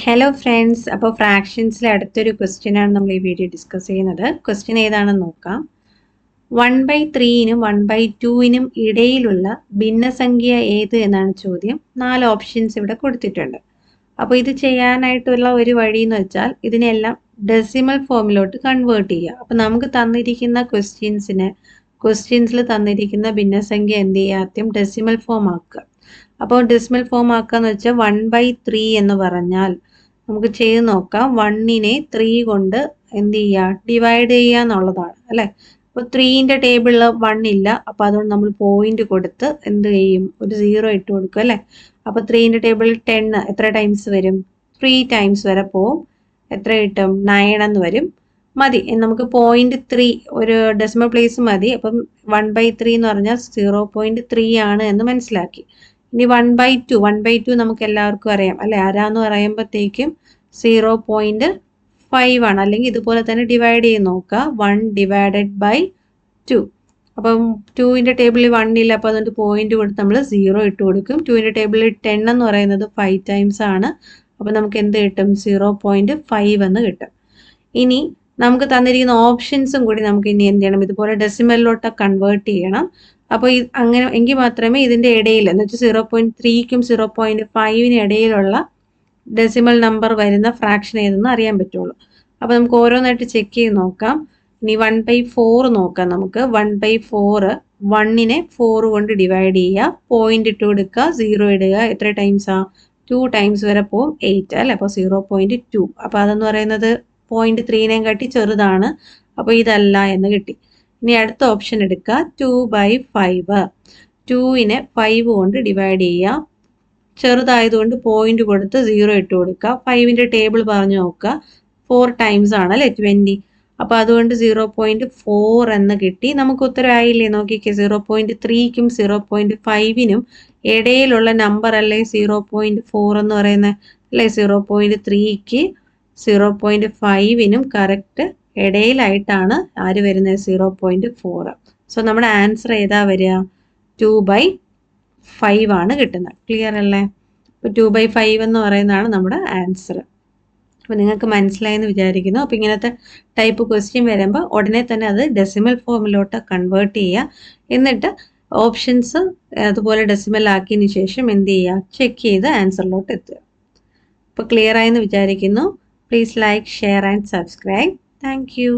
Hello friends, അപ്പോൾ ഫ്രാക്ഷൻസിലെ അടുത്തൊരു ക്വസ്റ്റ്യനാണ് നമ്മൾ ഈ വീഡിയോ ഡിസ്കസ് ചെയ്യുന്നത്. ക്വസ്റ്റ്യൻ ഏതാണെന്ന് നോക്കാം. 1/3നും 1/2നും ഇടയിലുള്ള ഭിന്നസംഖ്യ ഏത് എന്നാണ് ചോദ്യം. 4 ഓപ്ഷൻസ് ഇവിടെ കൊടുത്തിട്ടുണ്ട്. അപ്പോൾ ഇത് ചെയ്യാനായിട്ടുള്ള ഒരു വഴി എന്ന് വെച്ചാൽ ഇതിനെല്ലാം ഡെസിമൽ ഫോമിലോട്ട് കൺവേർട്ട് ചെയ്യുക. അപ്പോൾ നമുക്ക് തന്നിരിക്കുന്ന ക്വസ്റ്റ്യൻസിൽ തന്നിരിക്കുന്ന ഭിന്നസംഖ്യ എന്ത് ചെയ്യുക? ആദ്യം ഡെസിമൽ ഫോം ആക്കുക. അപ്പോൾ ഡെസിമൽ ഫോം ആക്കാന്ന് വെച്ചാൽ 1/3 എന്ന് പറഞ്ഞാൽ നമുക്ക് ചെയ്ത് നോക്കാം. 1നെ 3 കൊണ്ട് എന്ത് ചെയ്യുക? ഡിവൈഡ് ചെയ്യുക എന്നുള്ളതാണ് അല്ലേ. അപ്പോൾ 3ന്റെ ടേബിളിൽ 1 ഇല്ല, അപ്പോൾ അതുകൊണ്ട് നമ്മൾ പോയിന്റ് കൊടുത്ത് എന്ത് ചെയ്യും? ഒരു 0 ഇട്ട് കൊടുക്കും അല്ലേ. അപ്പോൾ 3ന്റെ ടേബിളിൽ 10 എത്ര ടൈംസ് വരും? 3 ടൈംസ് വരെ പോവും. എത്ര കിട്ടും? 9 എന്ന് വരും. മതി, നമുക്ക് 0.3 ഒരു ഡെസിമൽ പ്ലേസ് മതി. അപ്പം 1/3 എന്ന് പറഞ്ഞാൽ 0.3 ആണ് എന്ന് മനസ്സിലാക്കി. ഇനി 1/2 നമുക്ക് എല്ലാവർക്കും അറിയാം അല്ലെ. ആരാന്ന് പറയുമ്പോഴത്തേക്കും 0.5 ആണ്. അല്ലെങ്കിൽ ഇതുപോലെ തന്നെ ഡിവൈഡ് ചെയ്ത് നോക്കുക. 1/2. അപ്പം 2ന്റെ ടേബിളിൽ 1 ഇല്ല, അപ്പോൾ അതുകൊണ്ട് പോയിന്റ് കൊടുത്ത് നമ്മൾ 0 ഇട്ട് കൊടുക്കും. 2ന്റെ ടേബിളിൽ 10 എന്ന് പറയുന്നത് 5 ടൈംസ് ആണ്. അപ്പോൾ നമുക്ക് എന്ത് കിട്ടും? 0.5 എന്ന് കിട്ടും. ഇനി നമുക്ക് തന്നിരിക്കുന്ന ഓപ്ഷൻസും കൂടി നമുക്ക് ഇനി എന്ത് ചെയ്യണം? ഇതുപോലെ ഡെസിമലിലോട്ട് കൺവേർട്ട് ചെയ്യണം. അപ്പോൾ അങ്ങനെ എങ്കിൽ മാത്രമേ ഇതിൻ്റെ ഇടയിൽ എന്ന് വെച്ചാൽ 0.3ക്കും 0.5നും ഇടയിലുള്ള ഡെസിമൽ നമ്പർ വരുന്ന ഫ്രാക്ഷൻ ഏതെന്ന് അറിയാൻ പറ്റുള്ളൂ. അപ്പോൾ നമുക്ക് ഓരോന്നായിട്ട് ചെക്ക് ചെയ്ത് നോക്കാം. ഇനി 1/4 നോക്കാം. നമുക്ക് 1/4 1നെ 4 കൊണ്ട് ഡിവൈഡ് ചെയ്യുക, പോയിന്റ് ഇട്ട് കൊടുക്കുക, 0 ഇടുക. എത്ര ടൈംസാ? 2 ടൈംസ് വരെ പോവും, 8 അല്ലേ. അപ്പോൾ 0.2. അപ്പോൾ അതെന്ന് പറയുന്നത് 0.3നേം കാട്ടി ചെറുതാണ്. അപ്പോൾ ഇതല്ല എന്ന് കിട്ടി. ഇനി അടുത്ത ഓപ്ഷൻ എടുക്കുക, 2/5. 2നെ 5 കൊണ്ട് ഡിവൈഡ് ചെയ്യുക, ചെറുതായതുകൊണ്ട് പോയിന്റ് കൊടുത്ത് 0 ഇട്ട് കൊടുക്കുക. 5ന്റെ ടേബിൾ പറഞ്ഞു നോക്കുക, 4 ടൈംസ് ആണ് അല്ലേ, 20. അപ്പോൾ അതുകൊണ്ട് 0.4 എന്ന് കിട്ടി. നമുക്ക് ഉത്തരവായില്ലേ? നോക്കിക്കേ, 0.3ക്കും 0.5നും ഇടയിലുള്ള നമ്പർ അല്ലേ 0.4 എന്ന് പറയുന്നത് അല്ലേ. 0.3ക്ക് 0.5നും കറക്റ്റ് ഇടയിലായിട്ടാണ് ആര് വരുന്നത്? 0.4. സോ നമ്മുടെ ആൻസർ ഏതാ വരിക? 2/5 ആണ് കിട്ടുന്നത്. ക്ലിയർ അല്ലേ? അപ്പോൾ 2/5 എന്ന് പറയുന്നതാണ് നമ്മുടെ ആൻസർ. അപ്പോൾ നിങ്ങൾക്ക് മനസ്സിലായെന്ന് വിചാരിക്കുന്നു. അപ്പോൾ ഇങ്ങനത്തെ ടൈപ്പ് ക്വസ്റ്റ്യൻ വരുമ്പോൾ ഉടനെ തന്നെ അത് ഡെസിമൽ ഫോമിലോട്ട് കൺവേർട്ട് ചെയ്യുക. എന്നിട്ട് ഓപ്ഷൻസ് അതുപോലെ ഡെസിമൽ ആക്കിയതിന് ശേഷം എന്ത് ചെയ്യുക? ചെക്ക് ചെയ്ത് ആൻസറിലോട്ട് എത്തുക. അപ്പോൾ ക്ലിയർ ആയെന്ന് വിചാരിക്കുന്നു. Please like, share and subscribe. Thank you.